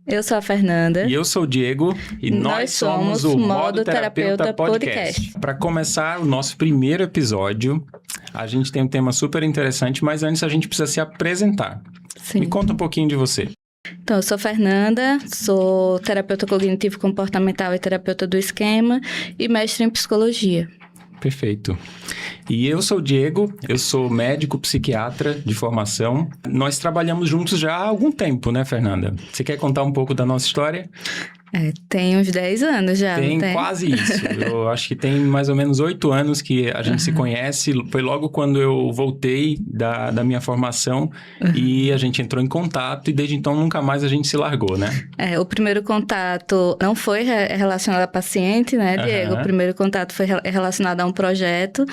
Eu sou a Fernanda. E eu sou o Diego. E nós somos o Modo Terapeuta Podcast. Para começar o nosso primeiro episódio, a gente tem um tema super interessante, mas antes a gente precisa se apresentar. Sim. Me conta um pouquinho de você. Então, eu sou Fernanda, sou terapeuta cognitivo-comportamental e terapeuta do esquema e mestre em psicologia. Perfeito. E eu sou o Diego, eu sou médico psiquiatra de formação. Nós trabalhamos juntos já há algum tempo, né, Fernanda? Você quer contar um pouco da nossa história? Tem uns 10 anos já. Tem não tem? quase isso. Eu acho que tem mais ou menos 8 anos que a gente se conhece. Foi logo quando eu voltei da minha formação e a gente entrou em contato e desde então nunca mais a gente se largou, né? O primeiro contato não foi relacionado a paciente, né, Diego? O primeiro contato foi relacionado a um projeto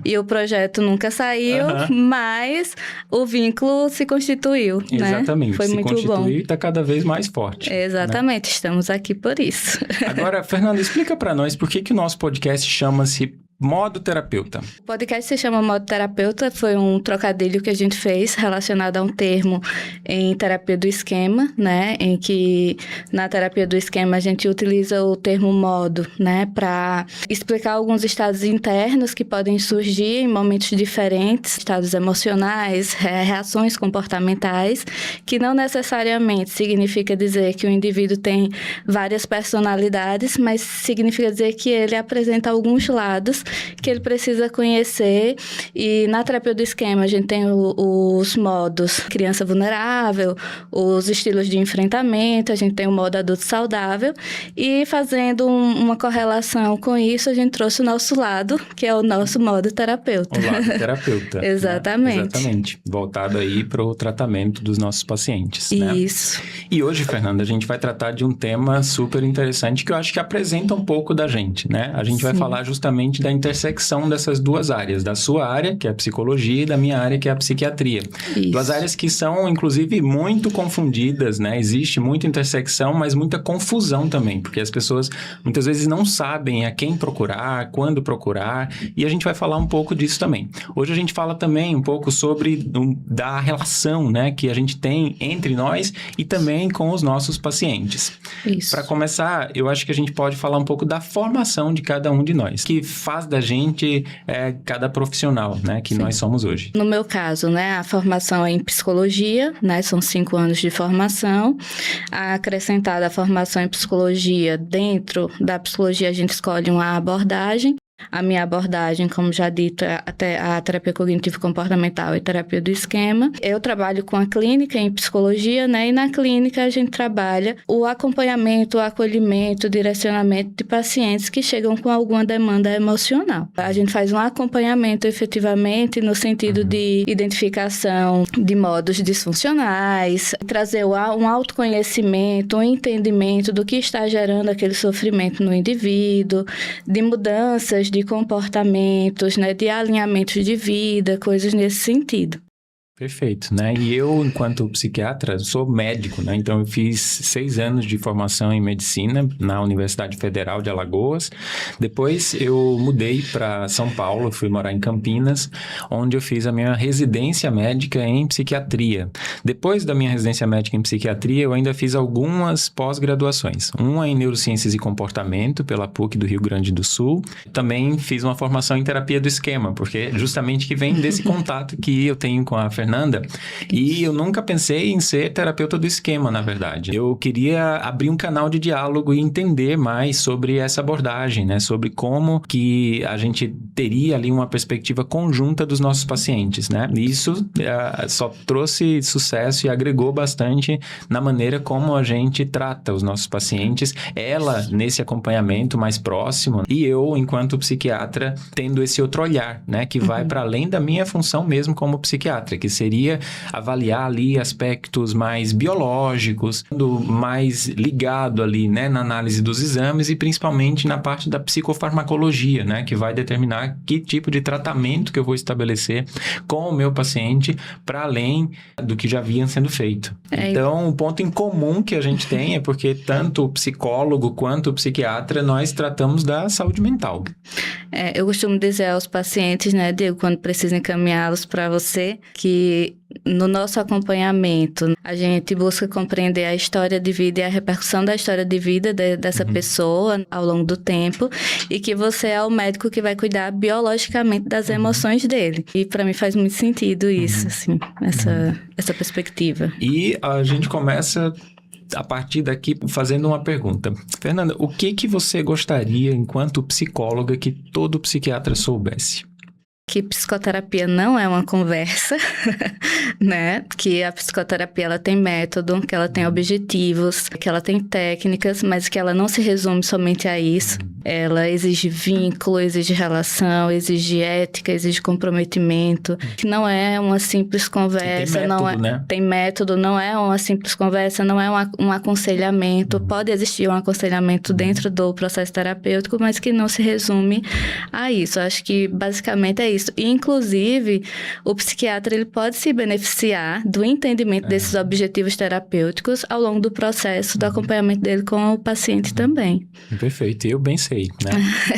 e o projeto nunca saiu, mas o vínculo se constituiu, né? Exatamente. Foi muito bom. Se constituiu e está cada vez mais forte. Exatamente. Né? Estamos aqui por isso. Agora, Fernanda, explica para nós por que o nosso podcast chama-se Modo Terapeuta. O podcast se chama Modo Terapeuta, foi um trocadilho que a gente fez relacionado a um termo em terapia do esquema, né? Em que na terapia do esquema a gente utiliza o termo modo, né? Para explicar alguns estados internos que podem surgir em momentos diferentes, estados emocionais, reações comportamentais, que não necessariamente significa dizer que o indivíduo tem várias personalidades, mas significa dizer que ele apresenta alguns lados que ele precisa conhecer. E na terapia do esquema a gente tem os modos criança vulnerável, os estilos de enfrentamento, a gente tem o modo adulto saudável e fazendo uma correlação com isso a gente trouxe o nosso lado, que é o nosso modo terapeuta. O lado terapeuta. Exatamente. Né? Exatamente. Voltado aí para o tratamento dos nossos pacientes. Isso. Né? E hoje, Fernanda, a gente vai tratar de um tema super interessante que eu acho que apresenta um pouco da gente, né? A gente vai falar justamente da intersecção dessas duas áreas, da sua área, que é a psicologia, e da minha área, que é a psiquiatria. Isso. Duas áreas que são, inclusive, muito confundidas, né? Existe muita intersecção, mas muita confusão também, porque as pessoas muitas vezes não sabem a quem procurar, quando procurar, e a gente vai falar um pouco disso também. Hoje a gente fala também um pouco sobre da relação, né, que a gente tem entre nós e também com os nossos pacientes. Isso. Para começar, eu acho que a gente pode falar um pouco da formação de cada um de nós, que faz da gente cada profissional, né, que nós somos hoje. No meu caso, né, a formação é em psicologia, né, são 5 anos de formação. Acrescentada a formação em psicologia, dentro da psicologia a gente escolhe uma abordagem. A minha abordagem, como já dito, é a terapia cognitivo-comportamental e terapia do esquema. Eu trabalho com a clínica em psicologia, né? E na clínica a gente trabalha o acompanhamento, o acolhimento, o direcionamento de pacientes que chegam com alguma demanda emocional. A gente faz um acompanhamento efetivamente no sentido de identificação de modos disfuncionais, trazer um autoconhecimento, um entendimento do que está gerando aquele sofrimento no indivíduo, de mudanças de comportamentos, né, de alinhamentos de vida, coisas nesse sentido. Perfeito, né? E eu, enquanto psiquiatra, sou médico, né? Então, eu fiz 6 anos de formação em medicina na Universidade Federal de Alagoas. Depois, eu mudei para São Paulo, fui morar em Campinas, onde eu fiz a minha residência médica em psiquiatria. Depois da minha residência médica em psiquiatria, eu ainda fiz algumas pós-graduações. Uma em neurociências e comportamento, pela PUC do Rio Grande do Sul. Também fiz uma formação em terapia do esquema, porque justamente que vem desse contato que eu tenho com a Fernanda, e eu nunca pensei em ser terapeuta do esquema, na verdade. Eu queria abrir um canal de diálogo e entender mais sobre essa abordagem, né? Sobre como que a gente teria ali uma perspectiva conjunta dos nossos pacientes, né? E isso só trouxe sucesso e agregou bastante na maneira como a gente trata os nossos pacientes, ela nesse acompanhamento mais próximo e eu, enquanto psiquiatra, tendo esse outro olhar, né? Que vai para além da minha função mesmo como psiquiatra, que seria avaliar ali aspectos mais biológicos, mais ligado ali, né, na análise dos exames e principalmente na parte da psicofarmacologia, né, que vai determinar que tipo de tratamento que eu vou estabelecer com o meu paciente para além do que já vinha sendo feito. Então, o ponto em comum que a gente tem é porque tanto o psicólogo quanto o psiquiatra, nós tratamos da saúde mental. Eu costumo dizer aos pacientes, né, Diego, quando precisa encaminhá-los para você, que no nosso acompanhamento, a gente busca compreender a história de vida e a repercussão da história de vida dessa pessoa ao longo do tempo, e que você é o médico que vai cuidar biologicamente das emoções dele. E para mim faz muito sentido isso, assim, essa perspectiva. E a gente começa a partir daqui fazendo uma pergunta. Fernanda, o que você gostaria, enquanto psicóloga, que todo psiquiatra soubesse? Que psicoterapia não é uma conversa, né? Que a psicoterapia, ela tem método, que ela tem objetivos, que ela tem técnicas, mas que ela não se resume somente a isso. Ela exige vínculo, exige relação, exige ética, exige comprometimento, que não é uma simples conversa, tem método, não é, né? Tem método, não é uma simples conversa, não é um aconselhamento. Pode existir um aconselhamento dentro do processo terapêutico, mas que não se resume a isso. Acho que basicamente é isso. E, inclusive, o psiquiatra ele pode se beneficiar do entendimento desses objetivos terapêuticos ao longo do processo do acompanhamento dele com o paciente também. Perfeito, eu bem sei, né?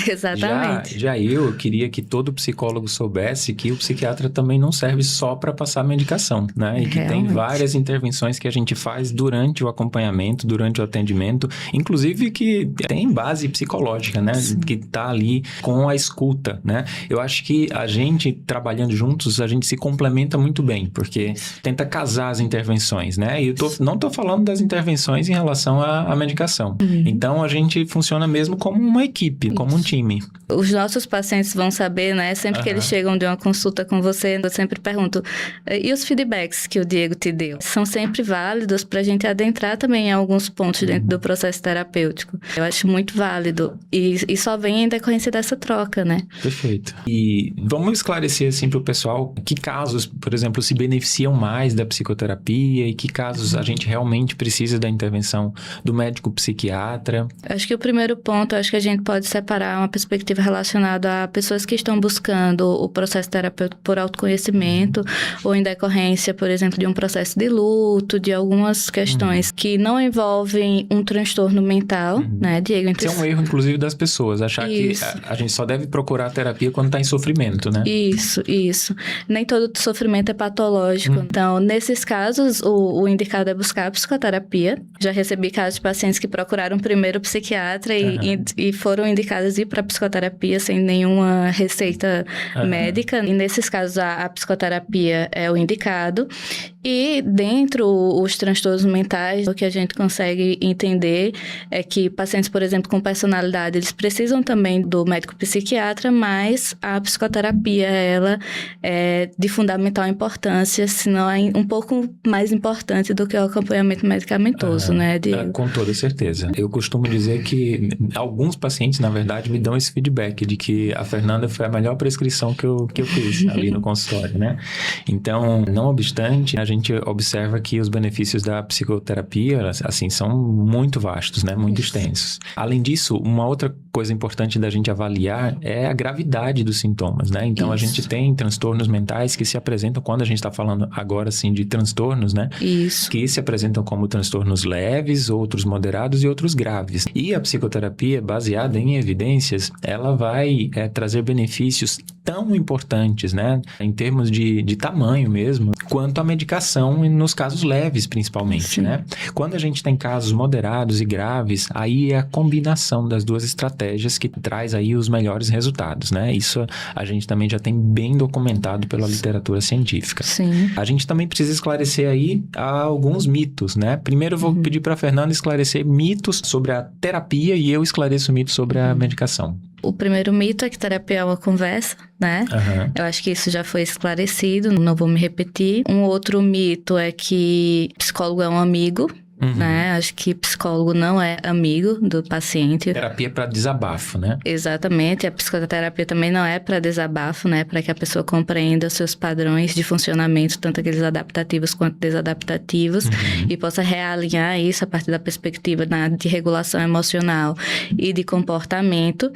Exatamente. Já eu queria que todo psicólogo soubesse que o psiquiatra também não serve só para passar medicação, né? E que tem várias intervenções que a gente faz durante o acompanhamento, durante o atendimento, inclusive que tem base psicológica, né? Sim. Que tá ali com a escuta, né? Eu acho que a gente, trabalhando juntos, a gente se complementa muito bem, porque tenta casar as intervenções, né? E não tô falando das intervenções em relação à medicação. Então, a gente funciona mesmo como uma equipe, como um time. Os nossos pacientes vão saber, né? Sempre que eles chegam de uma consulta com você, eu sempre pergunto, e os feedbacks que o Diego te deu? São sempre válidos para a gente adentrar também em alguns pontos dentro do processo terapêutico. Eu acho muito válido. E só vem em decorrência dessa troca, né? Perfeito. E vamos esclarecer assim para o pessoal que casos, por exemplo, se beneficiam mais da psicoterapia e que casos a gente realmente precisa da intervenção do médico psiquiatra. Acho que o primeiro ponto, acho que a gente pode separar uma perspectiva relacionada a pessoas que estão buscando o processo terapêutico por autoconhecimento ou em decorrência, por exemplo, de um processo de luto, de algumas questões que não envolvem um transtorno mental, né, Diego? Isso é um erro, inclusive, das pessoas, achar que a gente só deve procurar terapia quando está em sofrimento, né? Isso. Nem todo sofrimento é patológico. Então, nesses casos, o indicado é buscar a psicoterapia. Já recebi casos de pacientes que procuraram primeiro o psiquiatra e foram indicados ir para psicoterapia sem nenhuma receita médica. E nesses casos, a psicoterapia é o indicado. E dentro os transtornos mentais, o que a gente consegue entender é que pacientes, por exemplo, com personalidade, eles precisam também do médico psiquiatra, mas a psicoterapia, ela é de fundamental importância, se não é um pouco mais importante do que o acompanhamento medicamentoso, né, Diego? Com toda certeza. Eu costumo dizer que alguns pacientes, na verdade, me dão esse feedback de que a Fernanda foi a melhor prescrição que eu fiz ali no consultório, né? Então, não obstante, a gente observa que os benefícios da psicoterapia, assim, são muito vastos, né? Muito extensos. Além disso, uma outra coisa importante da gente avaliar é a gravidade dos sintomas, né? Então, a gente tem transtornos mentais que se apresentam, quando a gente está falando agora, assim, de transtornos, né? Que se apresentam como transtornos leves, outros moderados e outros graves. E a psicoterapia, baseada em evidências, ela vai trazer benefícios tão importantes, né? Em termos de tamanho mesmo, quanto a medicação nos casos leves, principalmente, né? Quando a gente tem casos moderados e graves, aí é a combinação das duas estratégias que traz aí os melhores resultados, né? Isso a gente também já tem bem documentado pela literatura científica. A gente também precisa esclarecer aí alguns mitos, né? Primeiro eu vou pedir para a Fernanda esclarecer mitos sobre a terapia e eu esclareço mitos sobre a medicação. O primeiro mito é que terapia é uma conversa, né? Eu acho que isso já foi esclarecido, não vou me repetir. Um outro mito é que psicólogo é um amigo, né? Acho que psicólogo não é amigo do paciente. Terapia é para desabafo, né? Exatamente. A psicoterapia também não é para desabafo, né? Para que a pessoa compreenda os seus padrões de funcionamento, tanto aqueles adaptativos quanto desadaptativos, e possa realinhar isso a partir da perspectiva de regulação emocional e de comportamento.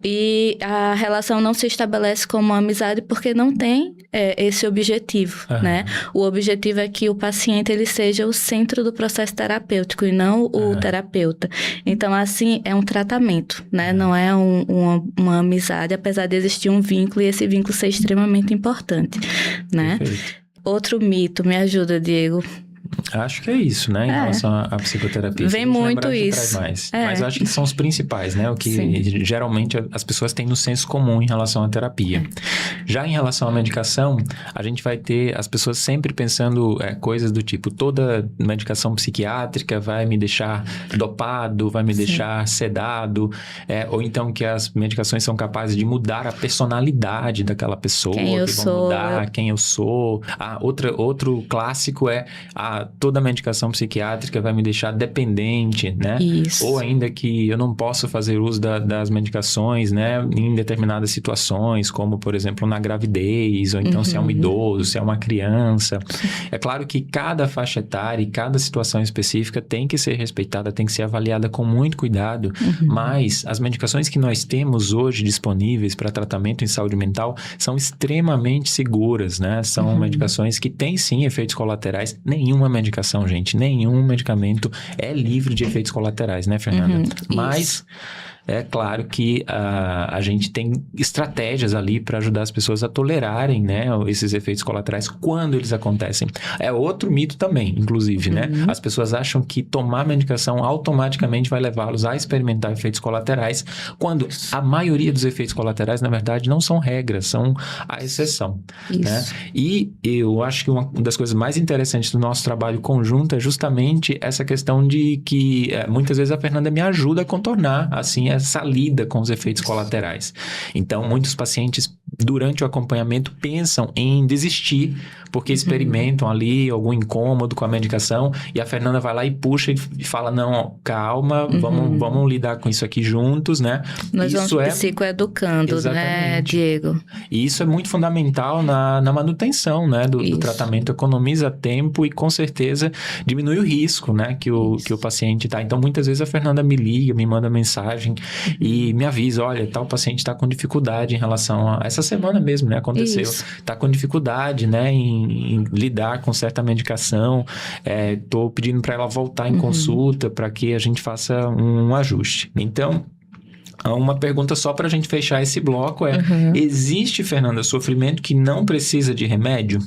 E a relação não se estabelece como uma amizade porque não tem esse objetivo, né? O objetivo é que o paciente ele seja o centro do processo terapêutico. terapêutico e não o terapeuta. Então, assim, é um tratamento, né? Não é uma amizade, apesar de existir um vínculo e esse vínculo ser extremamente importante, né? Perfeito. Outro mito, me ajuda, Diego. Acho que é isso, né? Em relação à psicoterapia. Vem muito isso. Mais. Mas acho que são os principais, né? O que geralmente as pessoas têm no senso comum em relação à terapia. Já em relação à medicação, a gente vai ter as pessoas sempre pensando coisas do tipo, toda medicação psiquiátrica vai me deixar dopado, vai me deixar sedado, ou então que as medicações são capazes de mudar a personalidade daquela pessoa, vão mudar quem eu sou. Outro clássico toda medicação psiquiátrica vai me deixar dependente, né? Isso. Ou ainda que eu não posso fazer uso das medicações, né? Em determinadas situações, como, por exemplo, na gravidez, ou então se é um idoso, se é uma criança. É claro que cada faixa etária e cada situação específica tem que ser respeitada, tem que ser avaliada com muito cuidado, mas as medicações que nós temos hoje disponíveis para tratamento em saúde mental são extremamente seguras, né? São medicações que têm, sim, efeitos colaterais. Nenhuma medicação, gente, nenhum medicamento é livre de efeitos colaterais, né, Fernanda? Mas é claro que a gente tem estratégias ali para ajudar as pessoas a tolerarem, né, esses efeitos colaterais quando eles acontecem. É outro mito também, inclusive, né? As pessoas acham que tomar medicação automaticamente vai levá-los a experimentar efeitos colaterais, quando a maioria dos efeitos colaterais, na verdade, não são regras, são a exceção, né? E eu acho que uma das coisas mais interessantes do nosso trabalho conjunto é justamente essa questão de que muitas vezes a Fernanda me ajuda a contornar, assim, essa lida com os efeitos colaterais. Então, muitos pacientes, durante o acompanhamento, pensam em desistir, porque experimentam ali algum incômodo com a medicação, e a Fernanda vai lá e puxa e fala, não, calma, vamos lidar com isso aqui juntos, né? Nós vamos psicoeducando, né, Diego? E isso é muito fundamental na manutenção, né, do tratamento, economiza tempo e, com certeza, diminui o risco, né, que o paciente tá. Então, muitas vezes a Fernanda me liga, me manda mensagem e me avisa, olha, tal paciente está com dificuldade em relação a... Essa semana mesmo, né, aconteceu. Está com dificuldade, né, em lidar com certa medicação. Tô pedindo para ela voltar em consulta para que a gente faça um ajuste. Então, uma pergunta só para a gente fechar esse bloco existe, Fernanda, sofrimento que não precisa de remédio?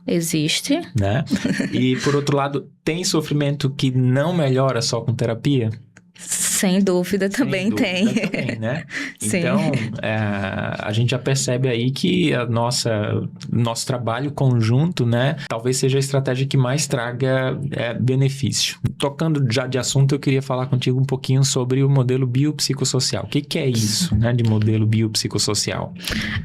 Existe. Né? E, por outro lado, tem sofrimento que não melhora só com terapia? Sem dúvida, também tem. Né? Então, a gente já percebe aí que nosso trabalho conjunto, né, talvez seja a estratégia que mais traga benefício. Tocando já de assunto, eu queria falar contigo um pouquinho sobre o modelo biopsicossocial. O que é isso, né, de modelo biopsicossocial?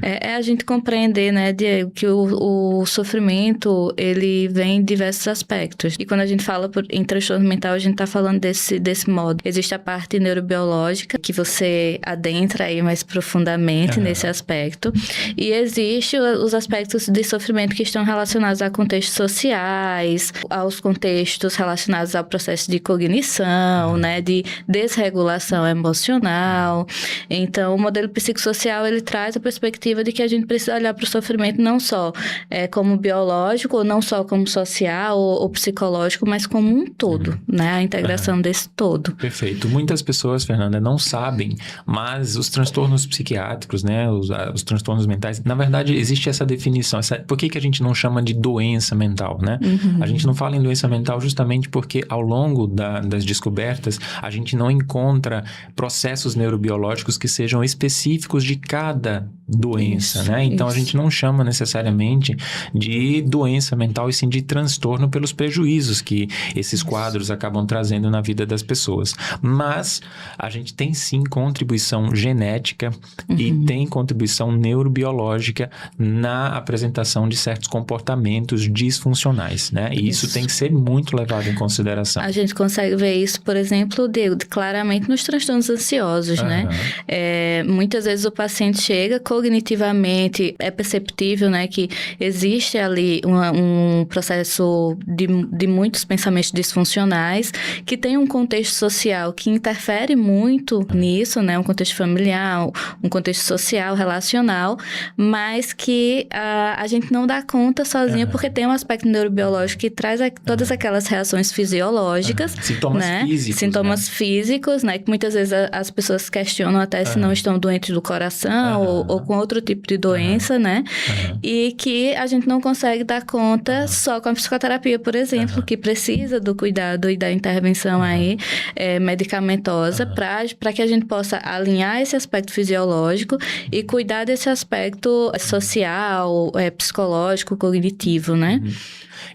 É a gente compreender, né, Diego, que o sofrimento, ele vem em diversos aspectos. E quando a gente fala em transtorno mental, a gente está falando desse modo. Existe a parte neurobiológica, que você adentra aí mais profundamente nesse aspecto. E existe os aspectos de sofrimento que estão relacionados a contextos sociais, aos contextos relacionados ao processo de cognição, né, de desregulação emocional. Então, o modelo psicossocial, ele traz a perspectiva de que a gente precisa olhar para o sofrimento não só como biológico, ou não só como social ou psicológico, mas como um todo, né, a integração desse todo. Perfeito. Muitas pessoas, Fernanda, não sabem, mas os transtornos psiquiátricos, né, os transtornos mentais, na verdade, existe essa definição. Por que a gente não chama de doença mental, né? A gente não fala em doença mental justamente porque, ao longo das descobertas, a gente não encontra processos neurobiológicos que sejam específicos de cada doença, né? Então, a gente não chama necessariamente de doença mental, e sim de transtorno pelos prejuízos que esses quadros acabam trazendo na vida das pessoas. Mas a gente tem sim contribuição genética e tem contribuição neurobiológica na apresentação de certos comportamentos disfuncionais, né? E isso tem que ser muito levado em consideração. A gente consegue ver isso, por exemplo, claramente nos transtornos ansiosos, né? Muitas vezes o paciente chega cognitivamente, é perceptível, né, que existe ali um processo de muitos pensamentos disfuncionais que tem um contexto social que interfere muito nisso, né? Um contexto familiar, um contexto social, relacional, mas que a gente não dá conta sozinho, porque tem um aspecto neurobiológico que traz todas aquelas reações fisiológicas, sintomas né? físicos, sintomas físicos, né? Que muitas vezes as pessoas questionam até se não estão doentes do coração ou com outro tipo de doença, né? E que a gente não consegue dar conta só com a psicoterapia, por exemplo, que precisa do cuidado e da intervenção aí medicamentosa para que a gente possa alinhar esse aspecto fisiológico e cuidar desse aspecto social, psicológico, cognitivo, né?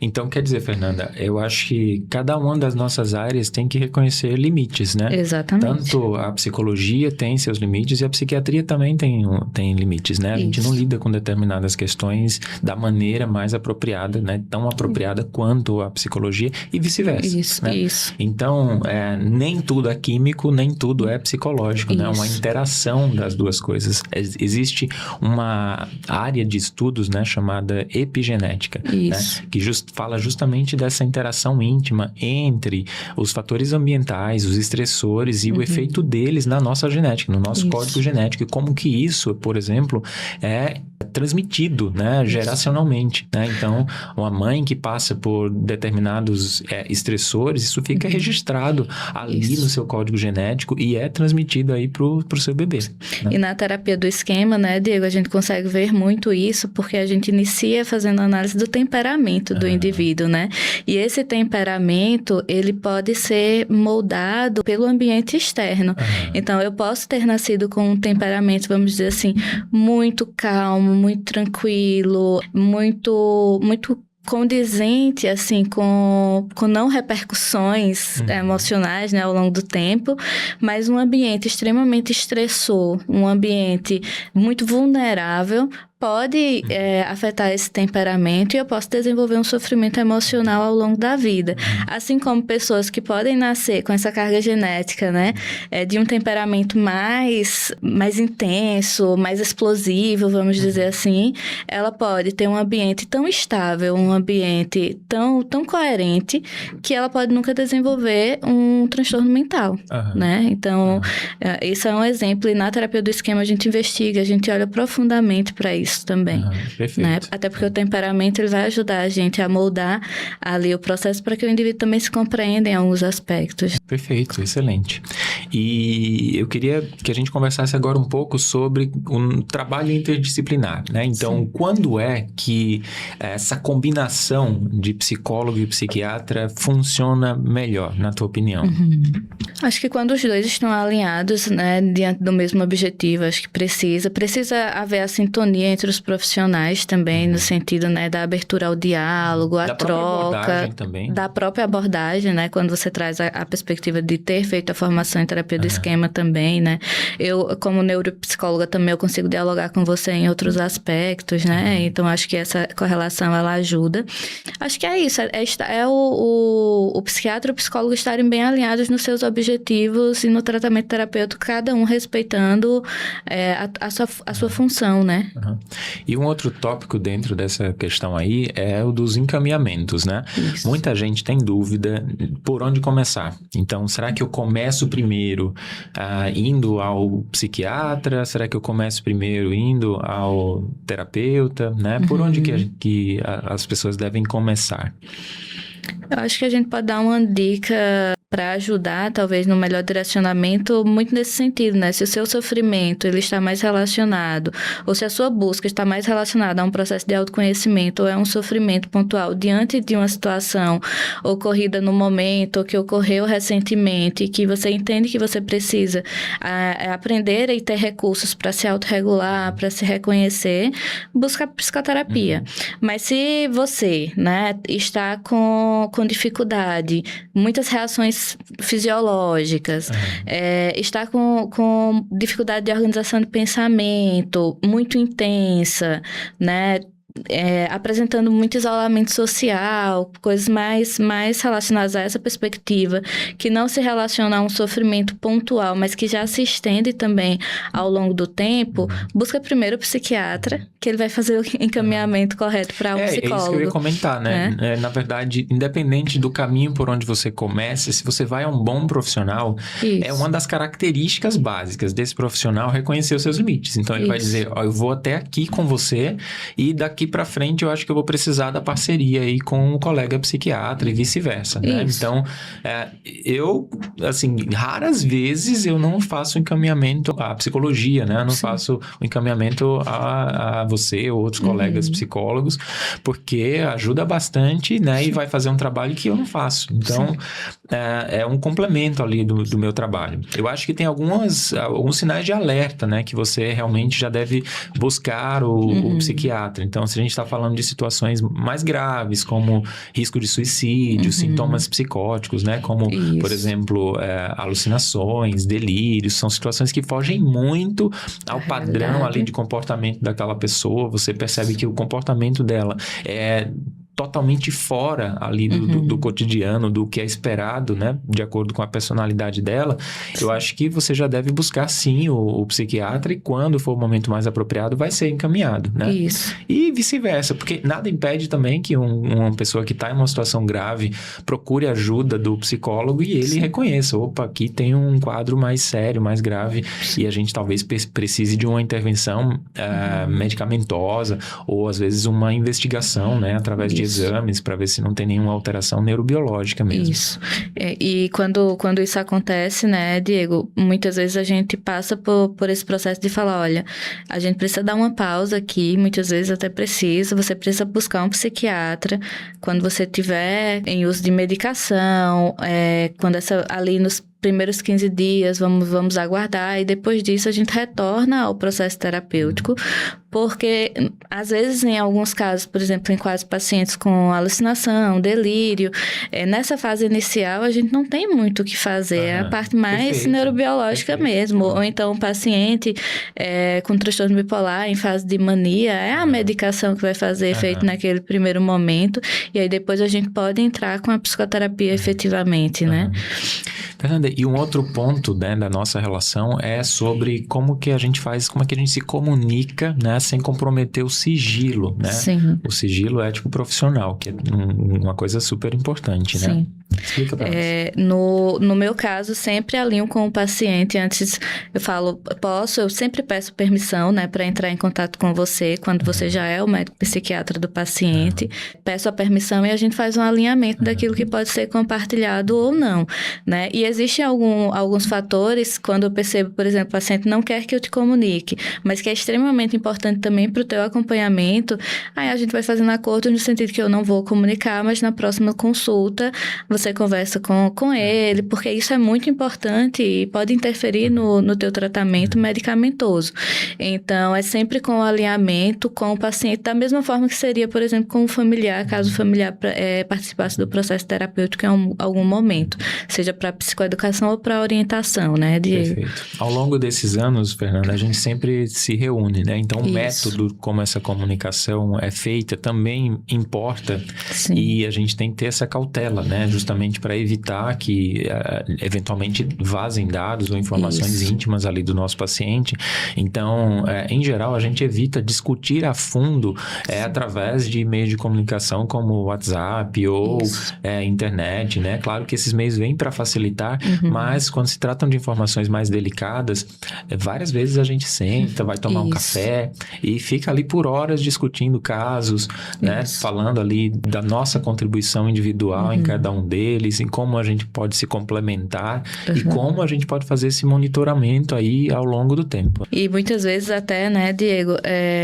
Então, quer dizer, Fernanda, eu acho que cada uma das nossas áreas tem que reconhecer limites, né? Exatamente. Tanto a psicologia tem seus limites e a psiquiatria também tem limites, né? A gente não lida com determinadas questões da maneira mais apropriada, né? Tão apropriada quanto a psicologia e vice-versa. Isso. Então, nem tudo é químico, nem tudo é psicológico, né? Uma interação das duas coisas. Existe uma área de estudos, né, chamada epigenética, né? Que fala justamente dessa interação íntima entre os fatores ambientais, os estressores e o efeito deles na nossa genética, no nosso código genético, e como que isso, por exemplo, é transmitido, né, geracionalmente, né? Então, uma mãe que passa por determinados estressores, isso fica registrado ali no seu código genético e é transmitido aí pro seu bebê, né? E na terapia do esquema, né, Diego, a gente consegue ver muito isso porque a gente inicia fazendo análise do temperamento do indivíduo, né? E esse temperamento, ele pode ser moldado pelo ambiente externo. Então, eu posso ter nascido com um temperamento, vamos dizer assim, muito calmo, muito tranquilo, muito condizente, assim, com não repercussões emocionais, né, ao longo do tempo, mas um ambiente extremamente estressor, um ambiente muito vulnerável, pode afetar esse temperamento e eu posso desenvolver um sofrimento emocional ao longo da vida. Assim como pessoas que podem nascer com essa carga genética, né, de um temperamento mais intenso, mais explosivo, vamos dizer assim, ela pode ter um ambiente tão estável, um ambiente tão coerente, que ela pode nunca desenvolver um transtorno mental, né? Então, isso é um exemplo, e na terapia do esquema a gente investiga, a gente olha profundamente para isso também, né? Até porque o temperamento ele vai ajudar a gente a moldar ali o processo para que o indivíduo também se compreenda em alguns aspectos. Perfeito, excelente. E eu queria que a gente conversasse agora um pouco sobre um trabalho interdisciplinar, né? Então, quando é que essa combinação de psicólogo e psiquiatra funciona melhor, na tua opinião? Acho que quando os dois estão alinhados, né, diante do mesmo objetivo, acho que precisa haver a sintonia entre os profissionais também, no sentido, né, da abertura ao diálogo, à troca, da própria abordagem, né, quando você traz a perspectiva de ter feito a formação em terapia do esquema também, né, eu, como neuropsicóloga também, eu consigo dialogar com você em outros aspectos, né, então acho que essa correlação, ela ajuda. Acho que é isso, o psiquiatra e o psicólogo estarem bem alinhados nos seus objetivos e no tratamento terapêutico, cada um respeitando a sua função, né. E um outro tópico dentro dessa questão aí é o dos encaminhamentos, né? Isso. Muita gente tem dúvida por onde começar. Então, será que eu começo primeiro indo ao psiquiatra? Será que eu começo primeiro indo ao terapeuta, né? Por onde que as pessoas devem começar? Eu acho que a gente pode dar uma dica para ajudar, talvez, no melhor direcionamento, muito nesse sentido, né? Se o seu sofrimento ele está mais relacionado, ou se a sua busca está mais relacionada a um processo de autoconhecimento, ou é um sofrimento pontual diante de uma situação ocorrida no momento, ou que ocorreu recentemente, e que você entende que você precisa aprender e ter recursos para se autorregular, para se reconhecer, busca psicoterapia. Mas se você, né, está com dificuldade, muitas reações fisiológicas, está com dificuldade de organização de pensamento muito intensa, né? apresentando muito isolamento social, coisas mais relacionadas a essa perspectiva, que não se relaciona a um sofrimento pontual, mas que já se estende também ao longo do tempo, busca primeiro o psiquiatra, que ele vai fazer o encaminhamento correto para um psicólogo. É isso que eu ia comentar, né? Na verdade, independente do caminho por onde você começa, se você vai a um bom profissional, é uma das características básicas desse profissional reconhecer os seus limites. Então, ele vai dizer, eu vou até aqui com você e daqui para frente eu acho que eu vou precisar da parceria aí com o colega psiquiatra e vice-versa, né? Então, eu, assim, raras vezes eu não faço encaminhamento à psicologia, né? Eu não faço o encaminhamento a você ou outros colegas psicólogos, porque ajuda bastante, né? E vai fazer um trabalho que eu não faço. Então, é um complemento ali do meu trabalho. Eu acho que tem alguns sinais de alerta, né? Que você realmente já deve buscar o psiquiatra. Então, se a gente está falando de situações mais graves, como risco de suicídio, sintomas psicóticos, né? Como, por exemplo, alucinações, delírios, são situações que fogem muito ao padrão ali de comportamento daquela pessoa. Você percebe que o comportamento dela é totalmente fora ali do cotidiano, do que é esperado, né? De acordo com a personalidade dela, eu acho que você já deve buscar, sim, o psiquiatra e quando for o momento mais apropriado, vai ser encaminhado, né? Isso. E vice-versa, porque nada impede também que uma pessoa que está em uma situação grave procure ajuda do psicólogo e ele reconheça, opa, aqui tem um quadro mais sério, mais grave e a gente talvez precise de uma intervenção medicamentosa ou às vezes uma investigação, né? Através de exames para ver se não tem nenhuma alteração neurobiológica mesmo. Isso. E quando isso acontece, né, Diego, muitas vezes a gente passa por esse processo de falar, olha, a gente precisa dar uma pausa aqui, muitas vezes até você precisa buscar um psiquiatra quando você estiver em uso de medicação, quando ali nos primeiros 15 dias, vamos aguardar, e depois disso a gente retorna ao processo terapêutico, porque às vezes em alguns casos, por exemplo, em quase pacientes com alucinação, delírio, nessa fase inicial a gente não tem muito o que fazer, é a parte mais neurobiológica mesmo, ou então um paciente com transtorno bipolar em fase de mania, é a medicação que vai fazer efeito naquele primeiro momento, e aí depois a gente pode entrar com a psicoterapia efetivamente, né? Fernanda, e um outro ponto, né, da nossa relação é sobre como que a gente se comunica, né, sem comprometer o sigilo, né? Sim. O sigilo ético profissional, que é uma coisa super importante, né? Sim. Explica pra nós. No meu caso, sempre alinho com o paciente. Antes eu falo, eu sempre peço permissão, né, para entrar em contato com você, quando você já é o médico psiquiatra do paciente. Peço a permissão e a gente faz um alinhamento daquilo que pode ser compartilhado ou não, né? E existem alguns fatores, quando eu percebo, por exemplo, o paciente não quer que eu te comunique, mas que é extremamente importante também para o teu acompanhamento, aí a gente vai fazendo acordo no sentido que eu não vou comunicar, mas na próxima consulta você conversa com ele, porque isso é muito importante e pode interferir no teu tratamento medicamentoso. Então, é sempre com o alinhamento com o paciente, da mesma forma que seria, por exemplo, com o familiar, caso o familiar participasse do processo terapêutico em algum momento, seja para psicoeducação ou para orientação, né, Diego? Perfeito. Ao longo desses anos, Fernanda, a gente sempre se reúne, né? Então, o método como essa comunicação é feita também importa. Sim. E a gente tem que ter essa cautela, né? Justamente para evitar que eventualmente vazem dados ou informações íntimas ali do nosso paciente. Então, em geral, a gente evita discutir a fundo através de meios de comunicação como WhatsApp ou internet, né? Claro que esses meios vêm para facilitar, mas quando se tratam de informações mais delicadas, várias vezes a gente senta, vai tomar um café e fica ali por horas discutindo casos, né? Falando ali da nossa contribuição individual em cada um deles, em como a gente pode se complementar e como a gente pode fazer esse monitoramento aí ao longo do tempo. E muitas vezes até, né, Diego,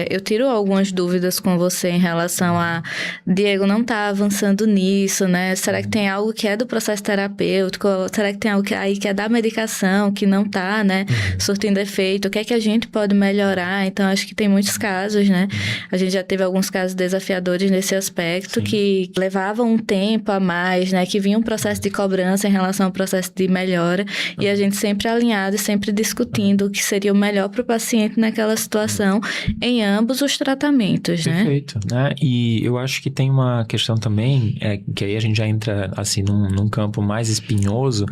eu tiro algumas dúvidas com você em relação a, Diego, não tá avançando nisso, né? Será que tem algo que é do processo terapêutico? Será que tem algo que é da medicação, que não tá, né, surtindo efeito? O que é que a gente pode melhorar? Então, acho que tem muitos casos, né? A gente já teve alguns casos desafiadores nesse aspecto que levavam um tempo a mais, né? Que vinha um processo de cobrança em relação ao processo de melhora, e a gente sempre alinhado e sempre discutindo o que seria o melhor para o paciente naquela situação, em ambos os tratamentos, né? Perfeito, né? E eu acho que tem uma questão também, que aí a gente já entra, assim, num campo mais espinhoso,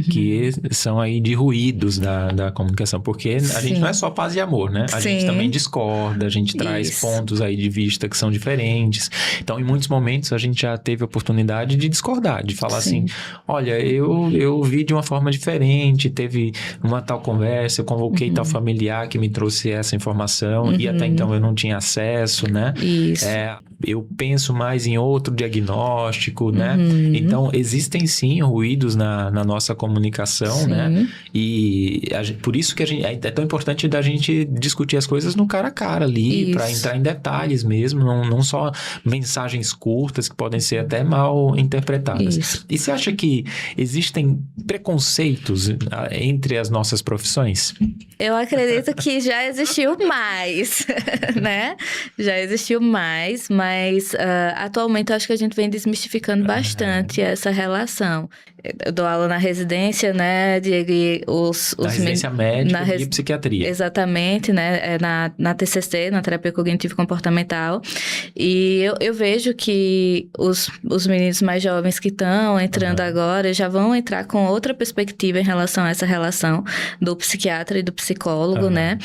que são aí de ruídos da comunicação, porque a gente não é só paz e amor, né? A gente também discorda, a gente traz pontos aí de vista que são diferentes. Então, em muitos momentos, a gente já teve a oportunidade de discordar, de falar assim, olha, eu vi de uma forma diferente, teve uma tal conversa, eu convoquei tal familiar que me trouxe essa informação e até então eu não tinha acesso, né? Isso. Eu penso mais em outro diagnóstico, né? Então, existem sim ruídos na nossa comunicação, né? E por isso que é tão importante da gente discutir as coisas no cara a cara ali, para entrar em detalhes mesmo, não só mensagens curtas que podem ser até mal interpretadas. Isso. E você acha que existem preconceitos entre as nossas profissões? Eu acredito que já existiu mais, né? Já existiu mais, mas atualmente eu acho que a gente vem desmistificando bastante essa relação. Eu dou aula na residência, né, Diego? Na residência médica de psiquiatria. Exatamente, né? Na TCC, na terapia cognitivo-comportamental. E eu vejo que os meninos mais jovens que estão entrando agora já vão entrar com outra perspectiva em relação a essa relação do psiquiatra e do psicólogo, né?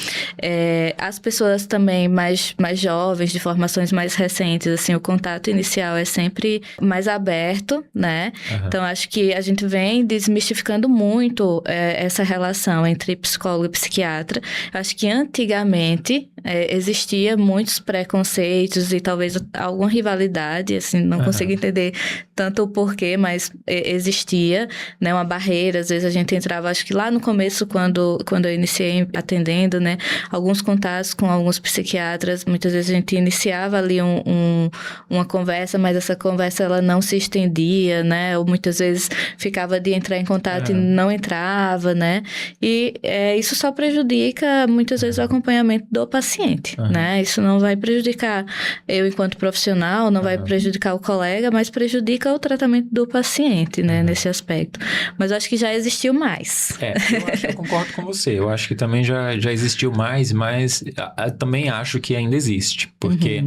As pessoas também mais jovens, de formações mais recentes, assim, o contato inicial é sempre mais aberto, né? Então, acho que a gente vem desmistificando muito essa relação entre psicólogo e psiquiatra. Acho que antigamente existia muitos preconceitos e talvez alguma rivalidade, assim, não consigo entender tanto o porquê, mas existia, né, uma barreira. Às vezes a gente entrava, acho que lá no começo, quando eu iniciei atendendo, né, alguns contatos com alguns psiquiatras, muitas vezes a gente iniciava ali uma conversa, mas essa conversa ela não se estendia, né, ou muitas vezes ficava de entrar em contato e não entrava, né, e isso só prejudica muitas vezes o acompanhamento do paciente, né, isso não vai prejudicar eu enquanto profissional, não vai prejudicar o colega, mas prejudica o tratamento do paciente, né, nesse aspecto. Mas eu acho que já existiu mais. Eu concordo com você. Eu acho que também já existiu mais, mas também acho que ainda existe. Porque,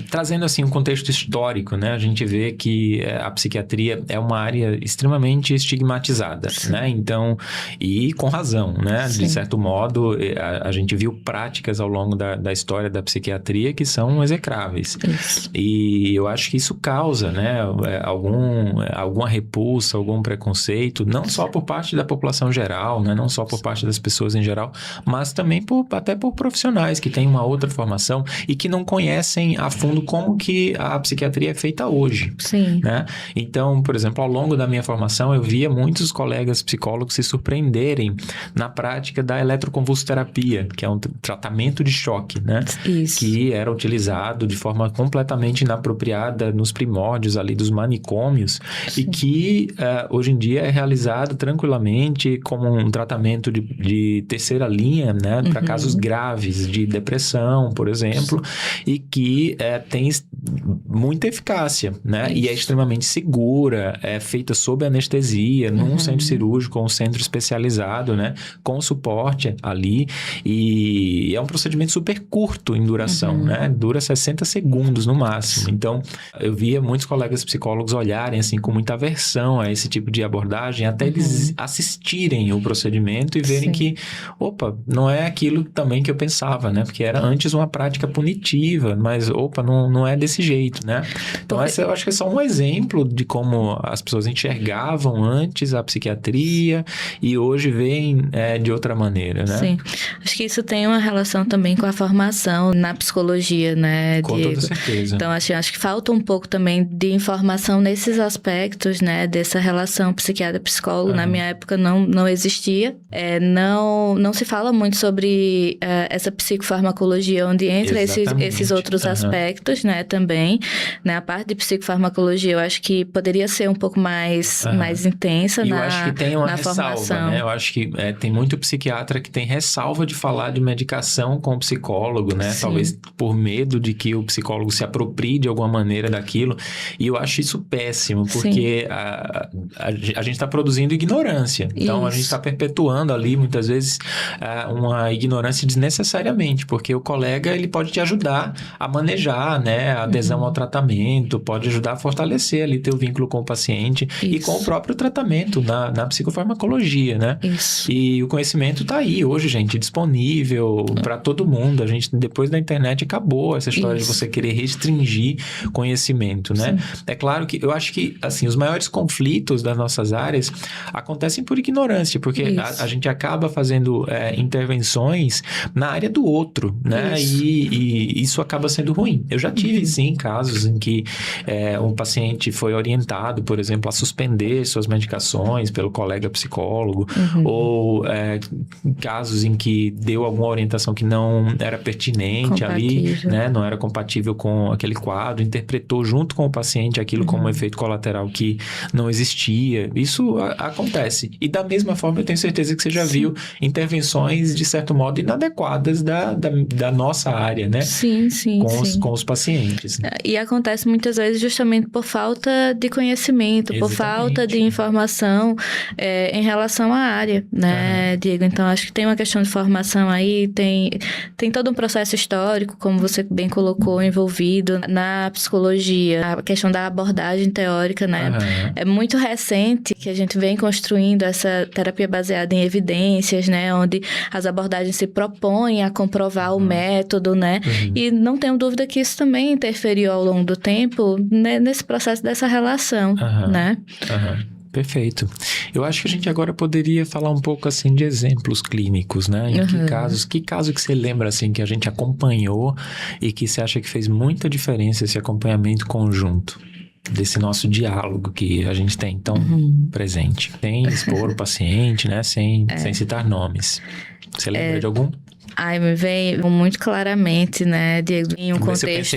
trazendo assim um contexto histórico, né, a gente vê que a psiquiatria é uma área extremamente estigmatizada, né? Então, e com razão, né? De certo modo, a gente viu práticas ao longo da história da psiquiatria que são execráveis. E eu acho que isso causa, né, alguma repulsa, algum preconceito, não só por parte da população geral, né, não só por parte das pessoas em geral, mas também até por profissionais que têm uma outra formação e que não conhecem a fundo como que a psiquiatria é feita hoje. Né? Então, por exemplo, ao longo da minha formação, eu via muitos colegas psicólogos se surpreenderem na prática da eletroconvulsoterapia, que é um tratamento de choque, né? Que era utilizado de forma completamente inapropriada nos primórdios ali dos manicômios e que hoje em dia é realizado tranquilamente como um tratamento de terceira linha, né, para casos graves de depressão, por exemplo, e que tem muita eficácia, né, e é extremamente segura, é feita sob anestesia, num centro cirúrgico ou um centro especializado, né, com suporte ali, e é um procedimento super curto em duração, né, dura 60 segundos no máximo. Então, eu via muitos colegas psicólogos olharem assim com muita aversão a esse tipo de abordagem, até eles assistirem o procedimento e verem que, não é aquilo também que eu pensava, né? Porque era antes uma prática punitiva, mas, não é desse jeito, né? Então, essa eu acho que é só um exemplo de como as pessoas enxergavam antes a psiquiatria e hoje veem de outra maneira, né? Sim. Acho que isso tem uma relação também com a formação na psicologia, né, Diego? Com toda certeza. Então, acho que falta um pouco também de informação nesses aspectos, né, dessa relação psiquiatra-psicólogo. Na minha época não existia. Não se fala muito sobre essa psicofarmacologia, onde entra esses outros aspectos, né, também. Né, a parte de psicofarmacologia, eu acho que poderia ser um pouco mais intensa eu acho que tem uma na ressalva, formação. Né? Eu acho que tem muito psiquiatra que tem ressalva de falar de medicação interação com o psicólogo, né? Sim. Talvez por medo de que o psicólogo se aproprie de alguma maneira daquilo. E eu acho isso péssimo, porque a gente está produzindo ignorância. Então, a gente está perpetuando ali, muitas vezes, uma ignorância desnecessariamente, porque o colega, ele pode te ajudar a manejar, né? A adesão ao tratamento, pode ajudar a fortalecer ali teu vínculo com o paciente e com o próprio tratamento na psicofarmacologia, né? Isso. E o conhecimento está aí hoje, gente, disponível para todo mundo. A gente, depois da internet, acabou essa história de você querer restringir conhecimento, né? Sim. É claro que eu acho que, assim, os maiores conflitos das nossas áreas acontecem por ignorância, porque a gente acaba fazendo intervenções na área do outro, né? E isso acaba sendo ruim. Eu já tive, sim, casos em que um paciente foi orientado, por exemplo, a suspender suas medicações pelo colega psicólogo, ou casos em que deu alguma orientação que não era pertinente ali, né? Não era compatível com aquele quadro, interpretou junto com o paciente aquilo como um efeito colateral que não existia. Isso acontece. E da mesma forma, eu tenho certeza que você já viu intervenções, de certo modo, inadequadas da nossa área, né? Sim. Com os pacientes. E acontece muitas vezes justamente por falta de conhecimento, por falta de informação em relação à área, né, Diego? Então, acho que tem uma questão de formação aí, tem todo um processo histórico, como você bem colocou, envolvido na psicologia, a questão da abordagem teórica, né? É muito recente que a gente vem construindo essa terapia baseada em evidências, né? Onde as abordagens se propõem a comprovar o método, né? E não tenho dúvida que isso também interferiu ao longo do tempo, né, nesse processo dessa relação, né? Perfeito. Eu acho que a gente agora poderia falar um pouco, assim, de exemplos clínicos, né? Em que caso que você lembra, assim, que a gente acompanhou e que você acha que fez muita diferença esse acompanhamento conjunto desse nosso diálogo que a gente tem tão presente? Sem expor o paciente, né? Sem citar nomes. Você lembra de algum? Me veio muito claramente, né, Diego, em um contexto...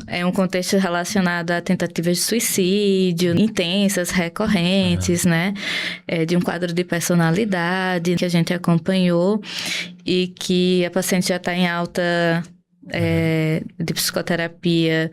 É um contexto relacionado a tentativas de suicídio, intensas, recorrentes, né? De um quadro de personalidade que a gente acompanhou e que a paciente já está em alta... de psicoterapia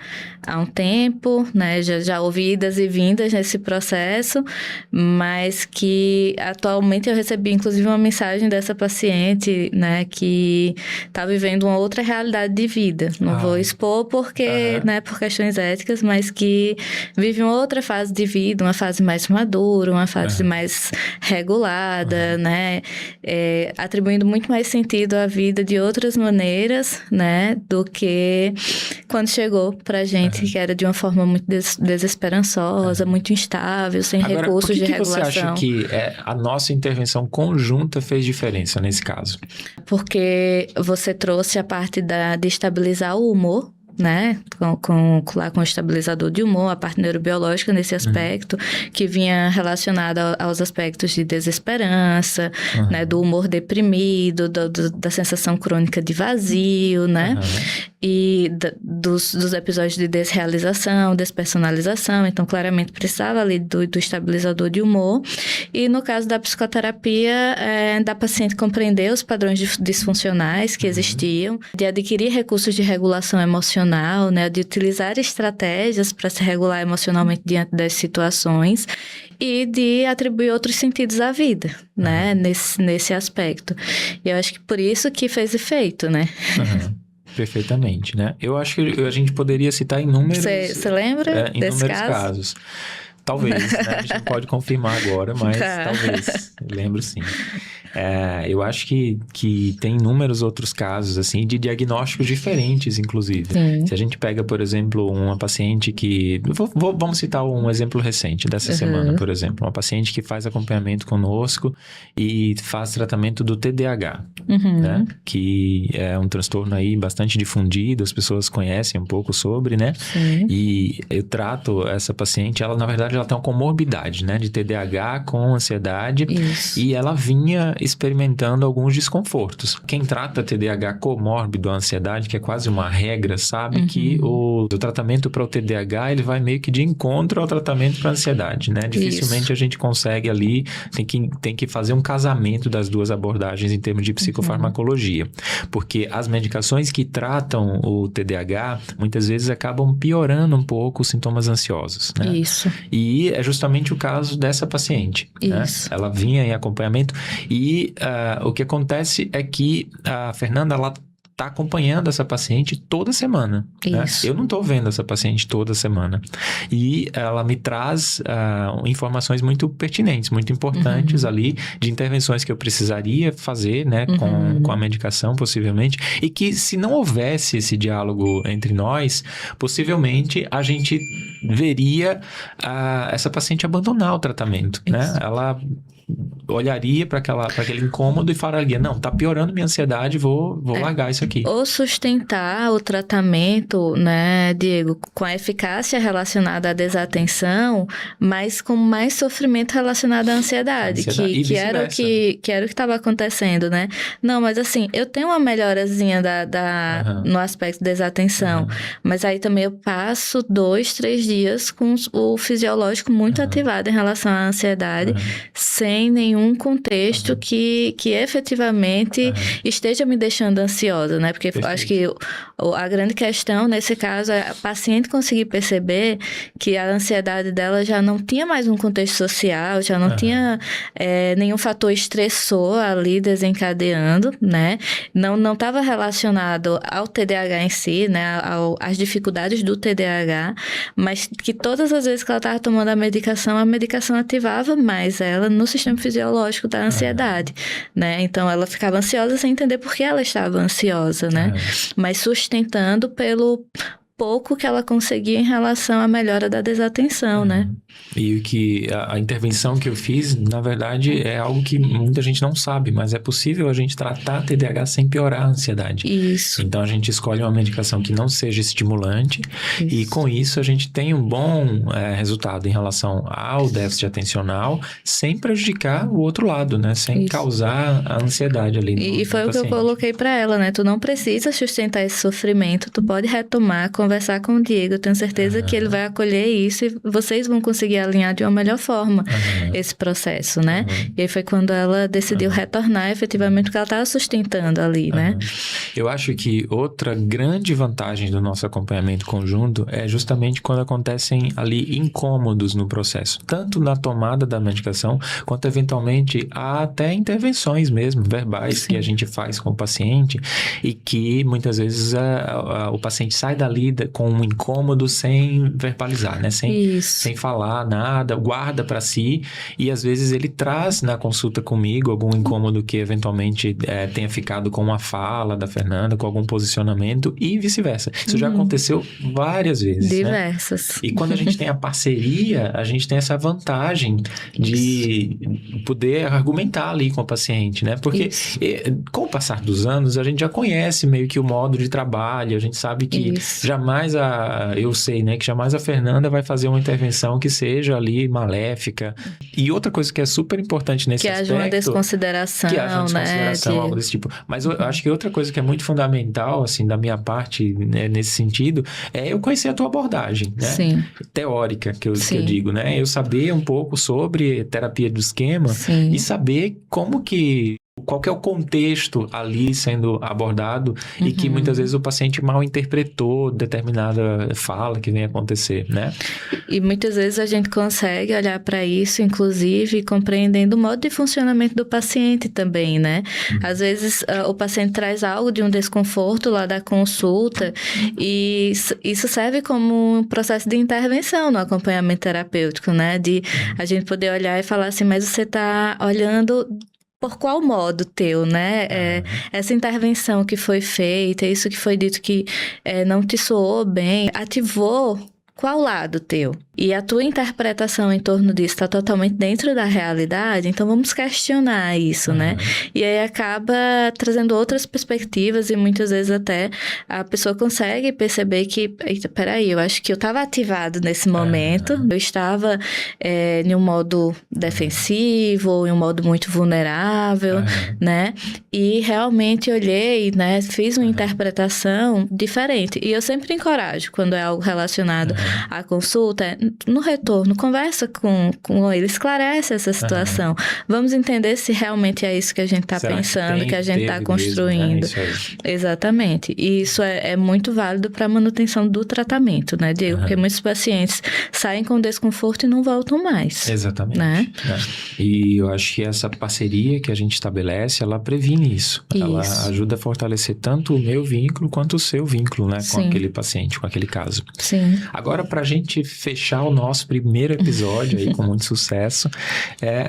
há um tempo, né? Já houve idas e vindas nesse processo, mas que atualmente eu recebi inclusive uma mensagem dessa paciente, né, que está vivendo uma outra realidade de vida. Não vou expor porque, né, por questões éticas, mas que vive uma outra fase de vida, uma fase mais madura, uma fase mais regulada, né? Atribuindo muito mais sentido à vida de outras maneiras, né, do que quando chegou pra gente, que era de uma forma muito desesperançosa, muito instável, sem recursos de regulação. Por que você acha que a nossa intervenção conjunta fez diferença nesse caso? Porque você trouxe a parte de estabilizar o humor, né, com o estabilizador de humor, a parte neurobiológica nesse aspecto, que vinha relacionada aos aspectos de desesperança, né, do humor deprimido, da sensação crônica de vazio, né, e dos episódios de desrealização, despersonalização. Então, claramente precisava ali do estabilizador de humor. E no caso da psicoterapia, da paciente compreender os padrões disfuncionais que existiam, de adquirir recursos de regulação emocional, né, de utilizar estratégias para se regular emocionalmente diante das situações e de atribuir outros sentidos à vida, né, nesse aspecto. E eu acho que por isso que fez efeito, né? Perfeitamente, né? Eu acho que a gente poderia citar inúmeros... Você lembra desse casos? Talvez, né? A gente não pode confirmar agora, mas talvez. Eu lembro, sim. Eu acho que tem inúmeros outros casos, assim, de diagnósticos diferentes, inclusive. Sim. Se a gente pega, por exemplo, uma paciente que... Vamos citar um exemplo recente dessa semana, por exemplo. Uma paciente que faz acompanhamento conosco e faz tratamento do TDAH, né? Que é um transtorno aí bastante difundido, as pessoas conhecem um pouco sobre, né? Sim. E eu trato essa paciente, ela, na verdade, ela tem uma comorbidade, né? De TDAH com ansiedade. Isso. E ela vinha experimentando alguns desconfortos. Quem trata TDAH comórbido, a ansiedade, que é quase uma regra, sabe que o tratamento para o TDAH, ele vai meio que de encontro ao tratamento para a ansiedade, né? Dificilmente a gente consegue ali, tem que fazer um casamento das duas abordagens em termos de psicofarmacologia. Porque as medicações que tratam o TDAH, muitas vezes acabam piorando um pouco os sintomas ansiosos, né? Isso. E é justamente o caso dessa paciente, né? Ela vinha em acompanhamento e o que acontece é que a Fernanda, ela está acompanhando essa paciente toda semana, né? Eu não estou vendo essa paciente toda semana. E ela me traz informações muito pertinentes, muito importantes ali, de intervenções que eu precisaria fazer, né? Com a medicação, possivelmente. E que se não houvesse esse diálogo entre nós, possivelmente a gente veria essa paciente abandonar o tratamento, né? Ela olharia para aquele incômodo e falaria, não, tá piorando minha ansiedade, vou largar isso aqui. Ou sustentar o tratamento, né, Diego, com a eficácia relacionada à desatenção, mas com mais sofrimento relacionado à ansiedade. Que era o que estava acontecendo, né? Não, mas assim, eu tenho uma melhorazinha no aspecto desatenção, mas aí também eu passo 2, 3 dias com o fisiológico muito ativado em relação à ansiedade, sem nenhum contexto que efetivamente esteja me deixando ansiosa, né? Porque acho que a grande questão nesse caso é a paciente conseguir perceber que a ansiedade dela já não tinha mais um contexto social, já não tinha nenhum fator estressor ali desencadeando, né? Não estava relacionado ao TDAH em si, né? Às dificuldades do TDAH, mas que todas as vezes que ela estava tomando a medicação ativava mais ela no sistema fisiológico da ansiedade, né? Então, ela ficava ansiosa sem entender por que ela estava ansiosa, né? Mas sustentando pelo pouco que ela conseguia em relação à melhora da desatenção, né? E que a intervenção que eu fiz, na verdade, é algo que muita gente não sabe, mas é possível a gente tratar TDAH sem piorar a ansiedade. Isso. Então, a gente escolhe uma medicação que não seja estimulante e, com isso, a gente tem um bom resultado em relação ao déficit atencional, sem prejudicar o outro lado, né? Sem causar a ansiedade ali no E foi no o que eu coloquei para ela, né? Tu não precisa sustentar esse sofrimento, tu pode retomar, conversar com o Diego, eu tenho certeza que ele vai acolher isso e vocês vão conseguir alinhar de uma melhor forma esse processo, né? E aí foi quando ela decidiu retornar efetivamente o que ela estava sustentando ali, né? Eu acho que outra grande vantagem do nosso acompanhamento conjunto é justamente quando acontecem ali incômodos no processo, tanto na tomada da medicação, quanto eventualmente há até intervenções mesmo, verbais, que a gente faz com o paciente e que muitas vezes o paciente sai dali com um incômodo sem verbalizar, né? Sem falar nada, guarda para si e às vezes ele traz na consulta comigo algum incômodo que eventualmente tenha ficado com uma fala da Fernanda, com algum posicionamento e vice-versa. Isso já aconteceu várias vezes, diversas. Né? E quando a gente tem a parceria, a gente tem essa vantagem de poder argumentar ali com o paciente, né? Porque com o passar dos anos, a gente já conhece meio que o modo de trabalho, a gente sabe que jamais eu sei, né, que jamais a Fernanda vai fazer uma intervenção que seja ali maléfica. E outra coisa que é super importante nesse aspecto... Que haja uma desconsideração, né? Algo desse tipo. Mas eu acho que outra coisa que é muito fundamental, assim, da minha parte, né, nesse sentido, é eu conhecer a tua abordagem, né? Sim. Teórica, que eu digo, né? Eu saber um pouco sobre terapia do esquema e saber qual que é o contexto ali sendo abordado e que muitas vezes o paciente mal interpretou determinada fala que vem acontecer, né? E muitas vezes a gente consegue olhar para isso, inclusive, compreendendo o modo de funcionamento do paciente também, né? Às vezes o paciente traz algo de um desconforto lá da consulta e isso serve como um processo de intervenção no acompanhamento terapêutico, né? De a gente poder olhar e falar assim, mas você está olhando... Por qual modo teu, né? Essa intervenção que foi feita, isso que foi dito que não te soou bem, ativou qual lado teu? E a tua interpretação em torno disso está totalmente dentro da realidade, então vamos questionar isso, né? E aí acaba trazendo outras perspectivas e muitas vezes até a pessoa consegue perceber que, eita, peraí, eu acho que eu estava ativado nesse momento, eu estava em um modo defensivo, em um modo muito vulnerável, né? E realmente olhei, né? Fiz uma interpretação diferente. E eu sempre encorajo, quando é algo relacionado à consulta, no retorno, conversa com ele, esclarece essa situação. Vamos entender se realmente é isso que a gente está pensando, que a gente está construindo. Mesmo, né? Exatamente. E isso é muito válido para a manutenção do tratamento, né, Diego? Porque muitos pacientes saem com desconforto e não voltam mais. Exatamente. Né? E eu acho que essa parceria que a gente estabelece, ela previne isso. Ela ajuda a fortalecer tanto o meu vínculo quanto o seu vínculo, né? Com aquele paciente, com aquele caso. Sim. Agora, para a gente fechar o nosso primeiro episódio aí com muito sucesso,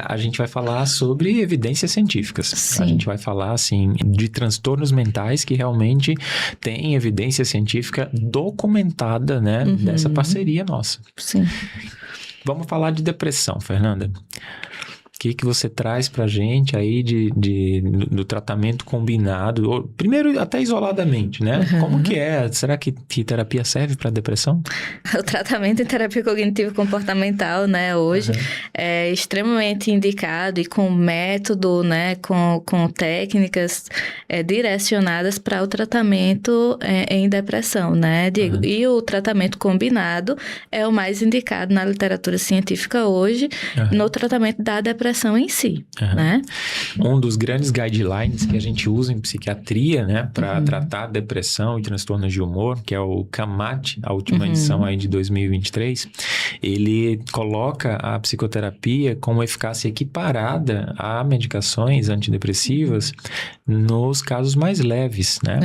a gente vai falar sobre evidências científicas. Sim. A gente vai falar, assim, de transtornos mentais que realmente têm evidência científica documentada, né? Dessa parceria nossa. Sim. Vamos falar de depressão, Fernanda. O que você traz pra gente aí do tratamento combinado? Ou, primeiro, até isoladamente, né? Como que é? Será que terapia serve para depressão? O tratamento em terapia cognitivo-comportamental, né, hoje é extremamente indicado e com método, né, com técnicas direcionadas para o tratamento em depressão, né, Diego? E o tratamento combinado é o mais indicado na literatura científica hoje no tratamento da depressão em si, né? Um dos grandes guidelines que a gente usa em psiquiatria, né, para tratar depressão e transtornos de humor, que é o CAMAT, a última edição aí de 2023, ele coloca a psicoterapia com eficácia equiparada a medicações antidepressivas nos casos mais leves, né?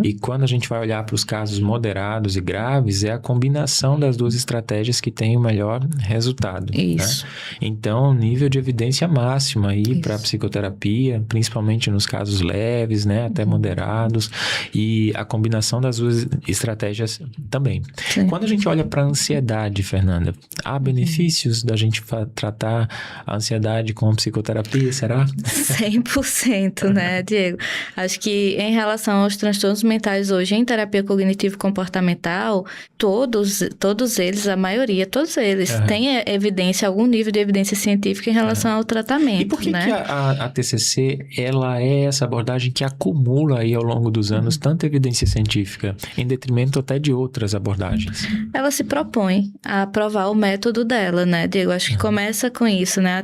E quando a gente vai olhar para os casos moderados e graves, é a combinação das duas estratégias que tem o melhor resultado. Isso. Né? Então, nível de evidência máxima aí para psicoterapia, principalmente nos casos leves, né, até moderados, e a combinação das duas estratégias também. Sim. Quando a gente olha para a ansiedade, Fernanda, há benefícios da gente tratar a ansiedade com psicoterapia, será? 100%, né, Diego? Acho que em relação aos transtornos mentais hoje em terapia cognitivo-comportamental, todos eles, a maioria, todos eles têm evidência, algum nível de evidência científica em relação ao tratamento. E por que, né? que a TCC, ela é essa abordagem que acumula aí ao longo dos anos tanta evidência científica, em detrimento até de outras abordagens? Ela se propõe a provar o método dela, né, Diego? Acho que começa com isso, né?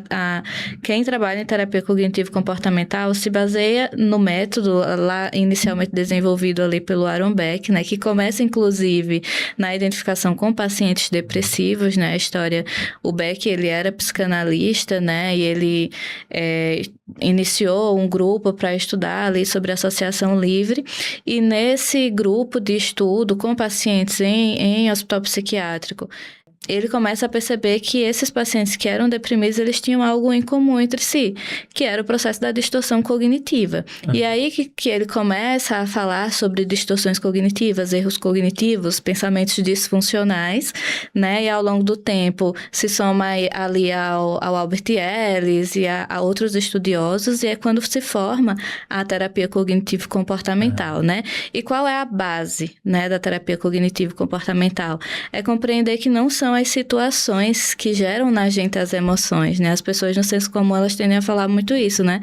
Quem trabalha em terapia cognitivo-comportamental se baseia no método lá inicialmente desenvolvido ali pelo Aaron Beck, né? Que começa, inclusive, na identificação com pacientes depressivos, né? A história, o Beck, ele era psicanalista, né? E ele iniciou um grupo para estudar ali sobre associação livre, e nesse grupo de estudo com pacientes em hospital psiquiátrico, ele começa a perceber que esses pacientes que eram deprimidos, eles tinham algo em comum entre si, que era o processo da distorção cognitiva. E aí que ele começa a falar sobre distorções cognitivas, erros cognitivos, pensamentos disfuncionais, né? E ao longo do tempo se soma ali ao Albert Ellis e a outros estudiosos, e é quando se forma a terapia cognitivo-comportamental, né? E qual é a base, né, da terapia cognitivo-comportamental? É compreender que não são as situações que geram na gente as emoções, né? As pessoas no senso comum, elas tendem a falar muito isso, né?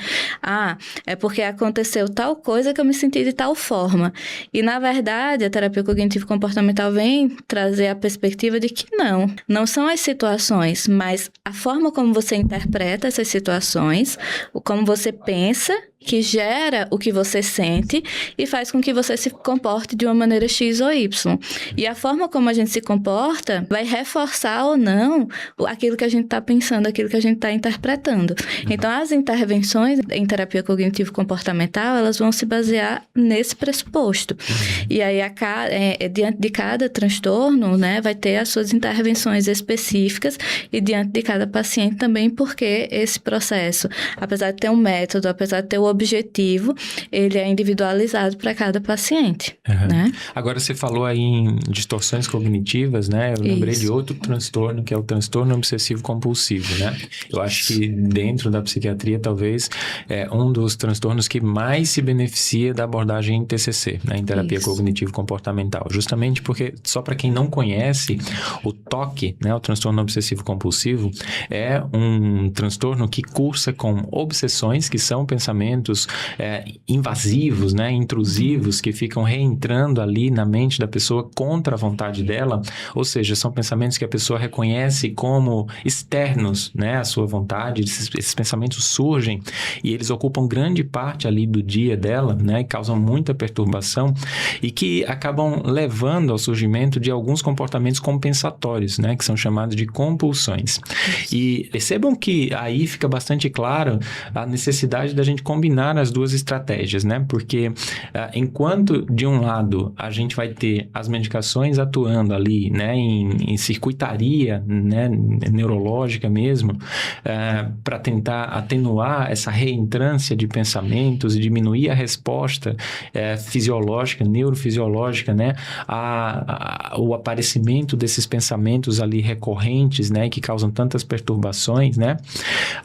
É porque aconteceu tal coisa que eu me senti de tal forma. E, na verdade, a terapia cognitivo-comportamental vem trazer a perspectiva de que não são as situações, mas a forma como você interpreta essas situações, como você pensa, que gera o que você sente e faz com que você se comporte de uma maneira X ou Y. E a forma como a gente se comporta vai reforçar ou não aquilo que a gente está pensando, aquilo que a gente está interpretando. Então, as intervenções em terapia cognitivo-comportamental, elas vão se basear nesse pressuposto. E aí, diante de cada transtorno, né, vai ter as suas intervenções específicas e diante de cada paciente também, porque esse processo, apesar de ter um método, apesar de ter o objetivo, ele é individualizado para cada paciente, né? Agora, você falou aí em distorções cognitivas, né? Eu lembrei de outro transtorno, que é o transtorno obsessivo-compulsivo, né? Eu acho que dentro da psiquiatria, talvez, é um dos transtornos que mais se beneficia da abordagem em TCC, né? Em terapia cognitivo-comportamental. Justamente porque, só para quem não conhece, o TOC, né? O transtorno obsessivo-compulsivo, é um transtorno que cursa com obsessões, que são pensamentos invasivos, né? Intrusivos, que ficam reentrando ali na mente da pessoa contra a vontade dela, ou seja, são pensamentos que a pessoa reconhece como externos, né, à sua vontade. Esses pensamentos surgem e eles ocupam grande parte ali do dia dela, né, e causam muita perturbação e que acabam levando ao surgimento de alguns comportamentos compensatórios, né, que são chamados de compulsões. E percebam que aí fica bastante claro a necessidade da gente combinar as duas estratégias, né, porque enquanto de um lado a gente vai ter as medicações atuando ali, né, em circuitaria, né, neurológica mesmo, para tentar atenuar essa reentrância de pensamentos e diminuir a resposta fisiológica, neurofisiológica, né, o aparecimento desses pensamentos ali recorrentes, né, que causam tantas perturbações, né,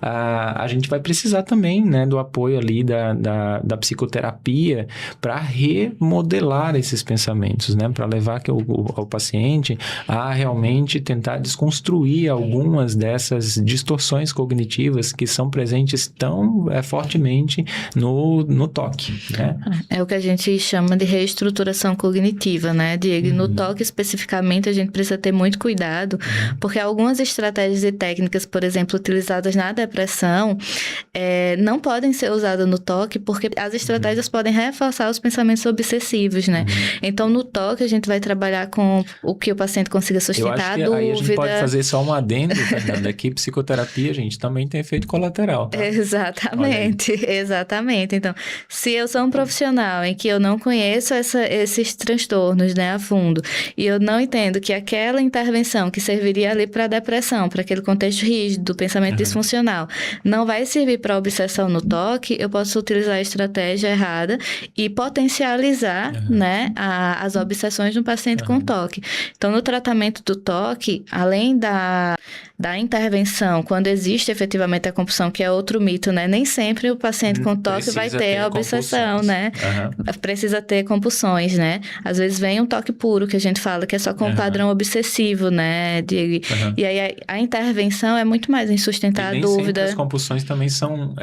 a gente vai precisar também, né, do apoio ali da psicoterapia para remodelar esses pensamentos, né, para levar o paciente a realmente tentar desconstruir algumas dessas distorções cognitivas que são presentes tão fortemente no TOC, né? É o que a gente chama de reestruturação cognitiva, né, Diego? No TOC especificamente a gente precisa ter muito cuidado, porque algumas estratégias e técnicas, por exemplo, utilizadas na depressão, não podem ser usadas no TOC, porque as estratégias podem reforçar os pensamentos obsessivos, né? Então, no TOC, a gente vai trabalhar com o que o paciente consiga sustentar a dúvida. Aí a gente pode fazer só um adendo, Fernanda, que psicoterapia, gente, também tem efeito colateral, tá? Exatamente. Então, se eu sou um profissional em que eu não conheço esses transtornos, né, a fundo, e eu não entendo que aquela intervenção que serviria ali para a depressão, para aquele contexto rígido, do pensamento disfuncional, não vai servir para a obsessão no TOC, eu posso utilizar a estratégia errada e potencializar, né, as obsessões no paciente com TOC. Então, no tratamento do TOC, além da intervenção, quando existe efetivamente a compulsão, que é outro mito, né? Nem sempre o paciente com TOC vai ter a obsessão, né? Precisa ter compulsões, né? Às vezes vem um TOC puro, que a gente fala que é só com um padrão obsessivo, né? E aí a intervenção é muito mais em sustentar a dúvida. Sempre as compulsões também são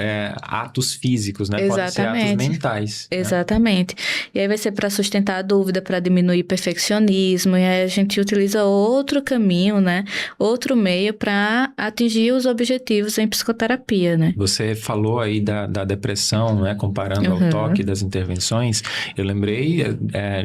atos físicos, né? Podem ser atos mentais. Exatamente. Né? E aí vai ser para sustentar a dúvida, para diminuir perfeccionismo, e aí a gente utiliza outro caminho, né? Outro meio para atingir os objetivos em psicoterapia, né? Você falou aí da depressão, né? Comparando ao TOC das intervenções, eu lembrei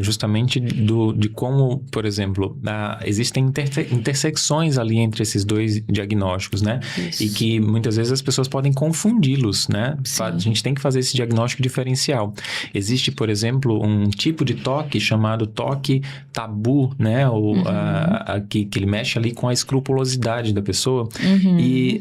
justamente de como, por exemplo, existem intersecções ali entre esses dois diagnósticos, né? Isso. E que muitas vezes as pessoas podem confundi-los, né? Sim. A gente tem que fazer esse diagnóstico diferencial. Existe, por exemplo, um tipo de TOC chamado TOC tabu, né? Que ele mexe ali com a escrupulosidade da pessoa e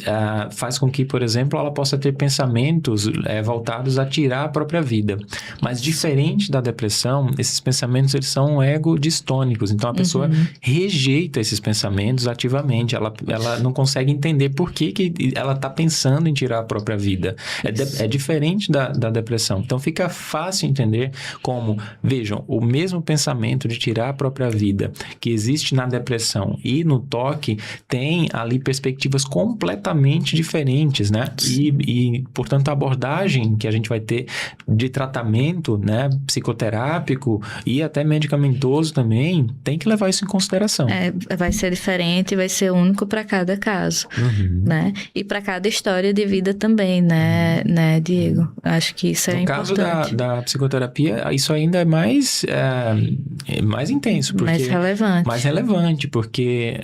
faz com que, por exemplo, ela possa ter pensamentos voltados a tirar a própria vida. Mas diferente da depressão, esses pensamentos eles são ego-distônicos. Então, a pessoa rejeita esses pensamentos ativamente. Ela não consegue entender por que ela está pensando em tirar a própria vida. É diferente da depressão. Então, fica fácil entender como, vejam, o mesmo pensamento de tirar a própria vida que existe na depressão e no TOC tem ali perspectivas completamente diferentes, né? E portanto, a abordagem que a gente vai ter de tratamento, né, psicoterápico e até medicamentoso também, tem que levar isso em consideração. Vai ser diferente, vai ser único para cada caso, né? E para cada história de vida também, né, Diego? Acho que isso é importante. No caso da psicoterapia, isso ainda é mais intenso. Porque, mais relevante, porque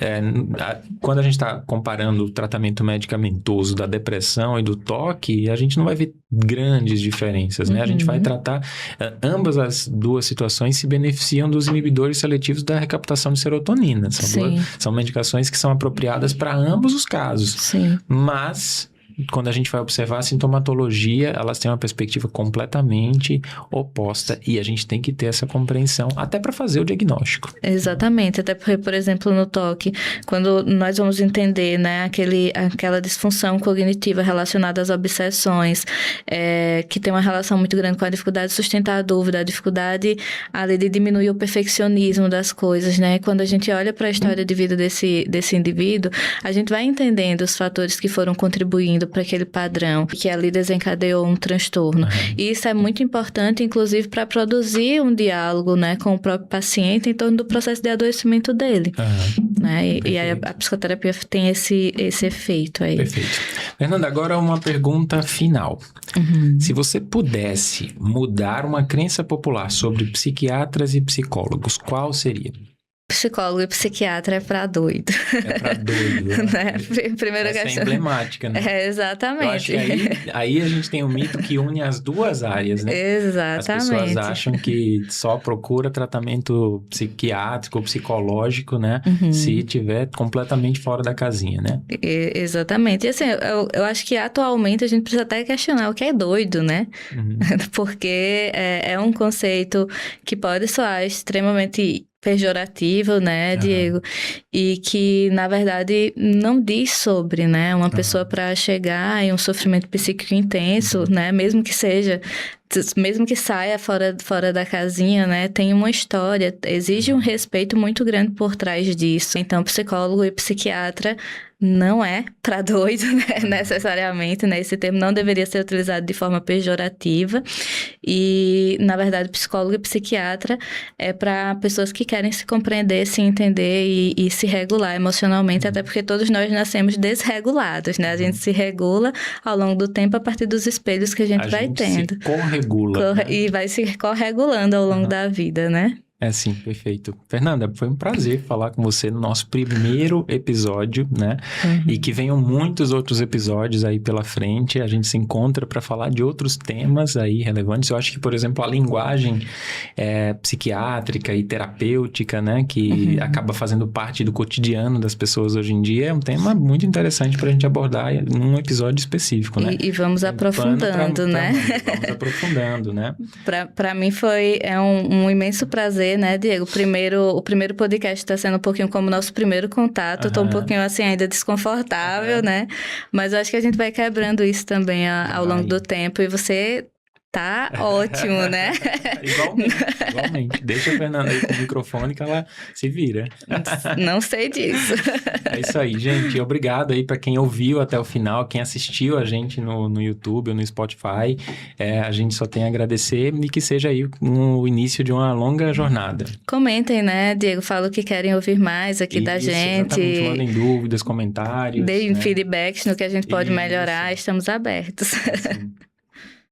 quando a gente está comparando o tratamento medicamentoso da depressão e do TOC, a gente não vai ver grandes diferenças, né? A gente vai tratar, ambas as duas situações se beneficiam dos inibidores seletivos da recaptação de serotonina. São medicações que são apropriadas para ambos os casos. Sim. Mas quando a gente vai observar a sintomatologia, elas têm uma perspectiva completamente oposta e a gente tem que ter essa compreensão até para fazer o diagnóstico. Exatamente, até porque, por exemplo, no toque, quando nós vamos entender, né, aquela disfunção cognitiva relacionada às obsessões, que tem uma relação muito grande com a dificuldade de sustentar a dúvida, a dificuldade ali de diminuir o perfeccionismo das coisas, né? Quando a gente olha para a história de vida desse indivíduo, a gente vai entendendo os fatores que foram contribuindo para aquele padrão que ali desencadeou um transtorno. E isso é muito importante, inclusive, para produzir um diálogo, né, com o próprio paciente em torno do processo de adoecimento dele. Né? E aí a psicoterapia tem esse efeito aí. Perfeito. Fernanda, agora uma pergunta final. Se você pudesse mudar uma crença popular sobre psiquiatras e psicólogos, qual seria? Psicólogo e psiquiatra é pra doido. É pra doido. Né? Primeira Essa questão. É emblemática, né? Exatamente. Eu acho que aí a gente tem um mito que une as duas áreas, né? Exatamente. As pessoas acham que só procura tratamento psiquiátrico ou psicológico, né? Se tiver completamente fora da casinha, né? Exatamente. E assim, eu acho que atualmente a gente precisa até questionar o que é doido, né? Porque é um conceito que pode soar extremamente pejorativo, né, Diego? E que, na verdade, não diz sobre, né? Uma pessoa para chegar em um sofrimento psíquico intenso, né? Mesmo que saia fora da casinha, né? Tem uma história, exige um respeito muito grande por trás disso. Então, psicólogo e psiquiatra não é para doido, né? Necessariamente, né? Esse termo não deveria ser utilizado de forma pejorativa. E, na verdade, psicólogo e psiquiatra é para pessoas que querem se compreender, se entender e se regular emocionalmente, até porque todos nós nascemos desregulados, né? A gente se regula ao longo do tempo a partir dos espelhos que a gente vai tendo. Se corregula. Né? E vai se corregulando ao longo da vida, né? É sim, perfeito. Fernanda, foi um prazer falar com você no nosso primeiro episódio, né? E que venham muitos outros episódios aí pela frente. A gente se encontra para falar de outros temas aí relevantes. Eu acho que, por exemplo, a linguagem psiquiátrica e terapêutica, né? Que acaba fazendo parte do cotidiano das pessoas hoje em dia. É um tema muito interessante para a gente abordar num episódio específico, né? E vamos aprofundando, né? Vamos aprofundando, né? Para mim foi um imenso prazer, né, Diego? O primeiro podcast está sendo um pouquinho como o nosso primeiro contato. Eu tô um pouquinho, assim, ainda desconfortável, né? Mas eu acho que a gente vai quebrando isso também ao longo do tempo. E você tá ótimo, né? Igualmente. Deixa a Fernanda aí com o microfone que ela se vira. Não sei disso. É isso aí, gente. Obrigado aí para quem ouviu até o final, quem assistiu a gente no YouTube ou no Spotify. A gente só tem a agradecer e que seja aí o início de uma longa jornada. Comentem, né, Diego? Fala o que querem ouvir mais aqui da gente. Exatamente. Mandem dúvidas, comentários. Deem feedbacks no que a gente pode melhorar. Estamos abertos.